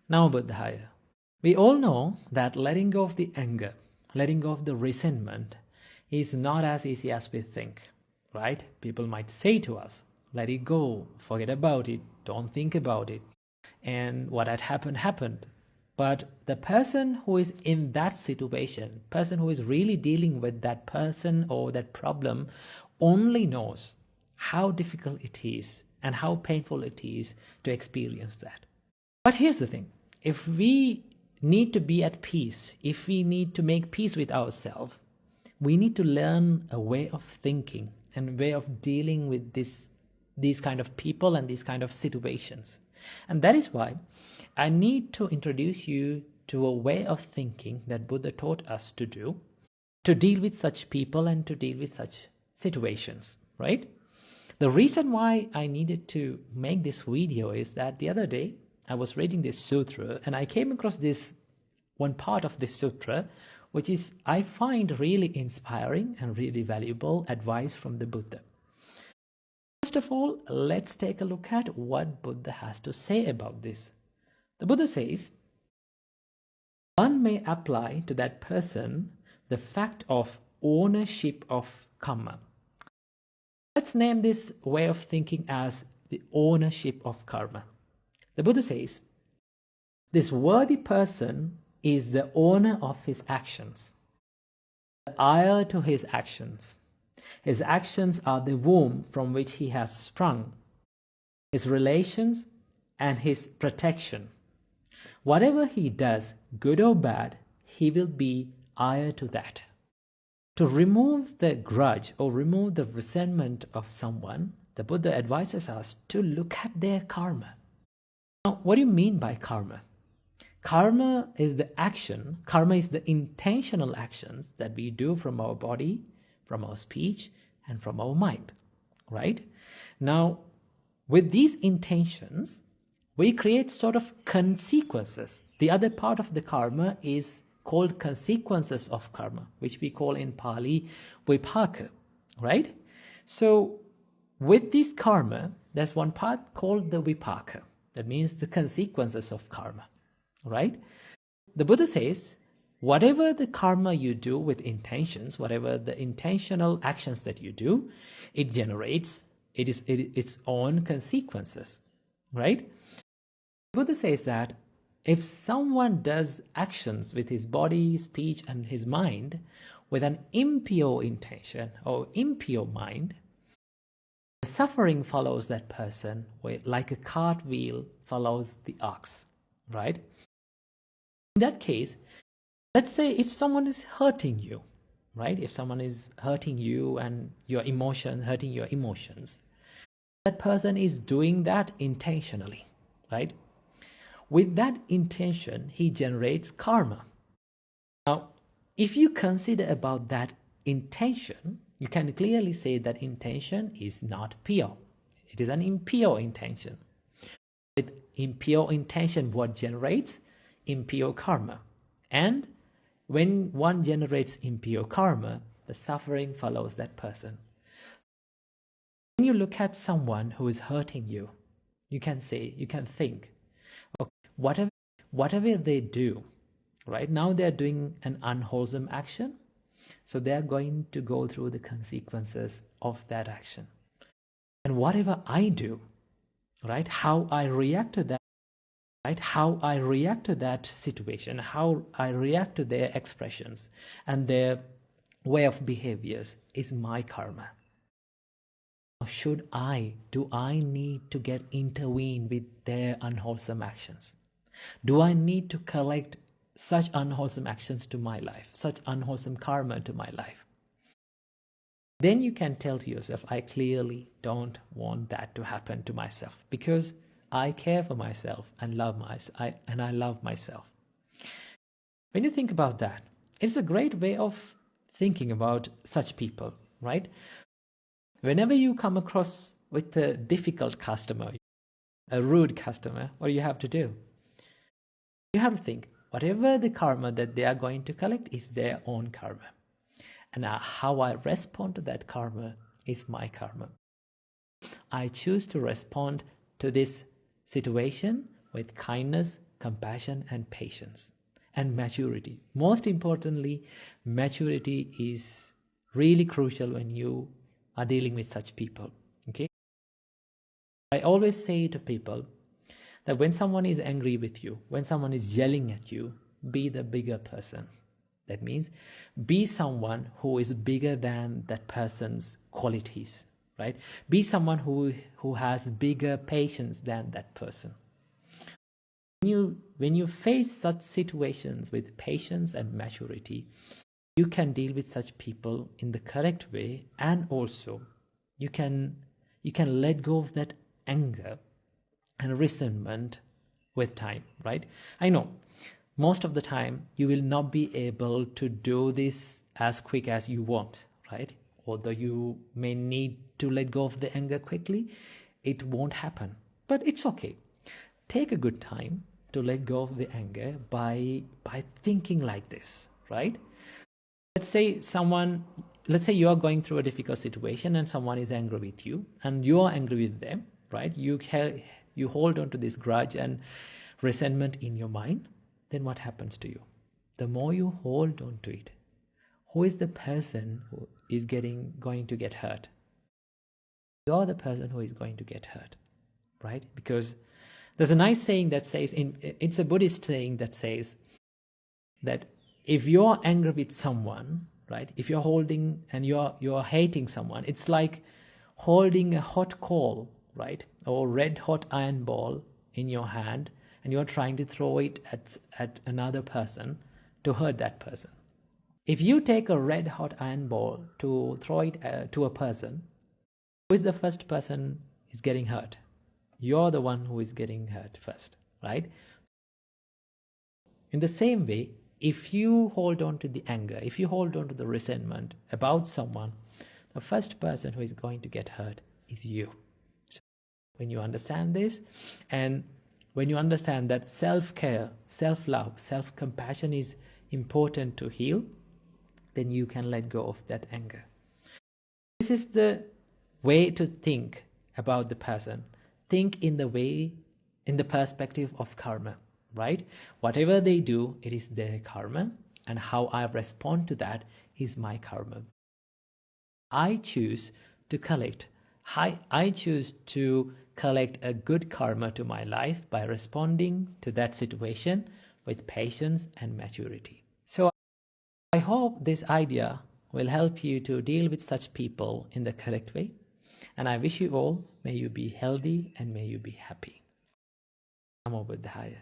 Now Buddhaya. We all know that letting go of the anger, letting go of the resentment is not as easy as we think, right? People might say to us, let it go, forget about it, don't think about it. And what had happened, happened. But the person who is in that situation, person who is really dealing with that person or that problem, only knows how difficult it is and how painful it is to experience that. But here's the thing. If we need to be at peace, if we need to make peace with ourselves, we need to learn a way of thinking and a way of dealing with these kind of people and these kind of situations. And that is why I need to introduce you to a way of thinking that Buddha taught us to do, to deal with such people and to deal with such situations, right? The reason why I needed to make this video is that the other day I was reading this sutra and I came across this one part of this sutra, which is I find really inspiring and really valuable advice from the Buddha. First of all, let's take a look at what Buddha has to say about this. The Buddha says, one may apply to that person the fact of ownership of karma. Let's name this way of thinking as the ownership of karma. The Buddha says, this worthy person is the owner of his actions, the heir to his actions. His actions are the womb from which he has sprung, his relations and his protection. Whatever he does, good or bad, he will be heir to that. To remove the grudge or remove the resentment of someone, the Buddha advises us to look at their karma. Now, what do you mean by karma? Karma is the action, karma is the intentional actions that we do from our body, from our speech, and from our mind, right? Now, with these intentions, we create sort of consequences. The other part of the karma is called consequences of karma, which we call in Pali vipaka, right? So with this karma, there's one part called the vipaka. That means the consequences of karma, right? The Buddha says, whatever the karma you do with intentions, whatever the intentional actions that you do, it generates its own consequences, right? The Buddha says that if someone does actions with his body, speech, and his mind with an impure intention or impure mind, the suffering follows that person like a cartwheel follows the ox, right? In that case, let's say if someone is hurting you, right? If someone is hurting you and hurting your emotions, that person is doing that intentionally, right? With that intention, he generates karma. Now, if you consider about that intention, you can clearly say that intention is not pure. It is an impure intention. With impure intention, what generates? Impure karma. And when one generates impure karma, the suffering follows that person. When you look at someone who is hurting you, you can think, okay, whatever they do, right now they're doing an unwholesome action, so they're going to go through the consequences of that action. And whatever I do, right, how I react to that, right, how I react to that situation, how I react to their expressions and their way of behaviors is my karma. Do I need to get intervened with their unwholesome actions? Do I need to collect such unwholesome actions to my life, such unwholesome karma to my life? Then you can tell to yourself, I clearly don't want that to happen to myself because I care for myself and I love myself. When you think about that, it's a great way of thinking about such people, right? Whenever you come across with a difficult customer, a rude customer, what do you have to do? You have to think, whatever the karma that they are going to collect is their own karma. And how I respond to that karma is my karma. I choose to respond to this situation with kindness, compassion and patience and maturity. Most importantly, maturity is really crucial when you are dealing with such people. Okay, I always say to people that when someone is angry with you, when someone is yelling at you, be the bigger person. That means be someone who is bigger than that person's qualities, right? Be someone who has bigger patience than that person. When you face such situations with patience and maturity, you can deal with such people in the correct way, and also you can let go of that anger and resentment with time, right? I know most of the time you will not be able to do this as quick as you want, right? Although you may need to let go of the anger quickly, it won't happen. But it's okay. Take a good time to let go of the anger by thinking like this, right? Let's say you are going through a difficult situation and someone is angry with you and you are angry with them, right? You hold on to this grudge and resentment in your mind. Then what happens to you? The more you hold on to it, who is the person who is going to get hurt? You're the person who is going to get hurt, right? Because there's a nice saying that says, it's a Buddhist saying that says that if you're angry with someone, right? If you're holding and you're hating someone, it's like holding a hot coal, right? Or red hot iron ball in your hand, and you're trying to throw it at another person to hurt that person. If you take a red hot iron ball to throw it to a person, who is the first person is getting hurt? You're the one who is getting hurt first, right? In the same way, if you hold on to the anger, if you hold on to the resentment about someone, the first person who is going to get hurt is you. So when you understand this, and when you understand that self-care, self-love, self-compassion is important to heal, then you can let go of that anger. This is the way to think about the person. Think in the perspective of karma, right? Whatever they do, it is their karma, and how I respond to that is my karma. I choose to collect a good karma to my life by responding to that situation with patience and maturity. So I hope this idea will help you to deal with such people in the correct way. And I wish you all, may you be healthy and may you be happy. Namo Buddhaya.